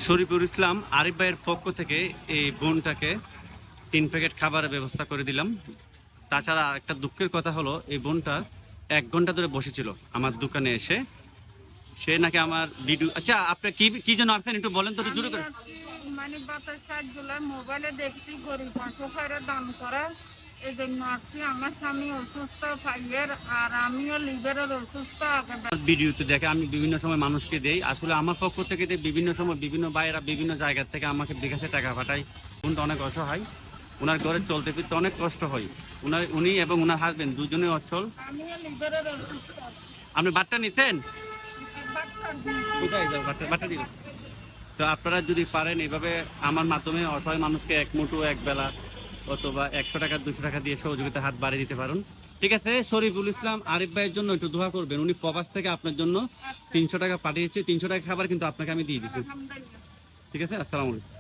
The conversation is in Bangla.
শরীফুল ইসলাম আরিফ ভাইয়ের পক্ষ থেকে এই বোনটাকে 3 প্যাকেট খাবারের ব্যবস্থা করে দিলাম। তাছাড়া একটা দুঃখের কথা হলো, এই বোনটা 1 ঘন্টা ধরে বসেছিল আমার দোকানে এসে। সে নাকি আমার ভিডিও, আচ্ছা আপনি কি কি জন্য আসছেন একটু বলেন তো, একটু জোরে করে। মানে বাতাস কাজগুলো মোবাইলে দেখছি, গরিব অসহায়ের দান করা, এই জন্য আসছি। আমার স্বামী অসুস্থ ফাইলের, আর আমিও লিভারের অসুস্থ। ভিডিওতে দেখে আমি বিভিন্ন সময় মানুষকে দেই, আসলে আমার পক্ষ থেকে বিভিন্ন সময় বিভিন্ন ভাইয়েরা বিভিন্ন জায়গা থেকে আমাকে বিকাশে টাকা পাঠায়। বোনটা অনেক অসহায়, ওনার ঘরে চলতে ফিরতে অনেক কষ্ট হয়। উনি এবং ওনার হাজবেন্ড দুজনেই অচল। আমিও লিভারের অসুস্থ। আপনি বাট্টা নিতেন? বাচ্চা কোথায় যাও বাট্টা দিবেন? তো আপনারা যদি পারেন এভাবে আমার মাধ্যমে অসহায় মানুষকে এক মুঠো এক বেলা অথবা 100 টাকা 200 টাকা দিয়ে সহযোগিতা হাত বাড়িয়ে দিতে পারেন। ঠিক আছে, শরীফুল ইসলাম আরিফ ভাইয়ের জন্য একটু দোয়া করবেন। উনি প্রবাস থেকে আপনার জন্য 300 টাকা পাঠিয়েছে। 300 টাকা খাবার কিন্তু আপনাকে আমি দিয়ে দিচ্ছি। আলহামদুলিল্লাহ। ঠিক আছে, আসসালামু আলাইকুম।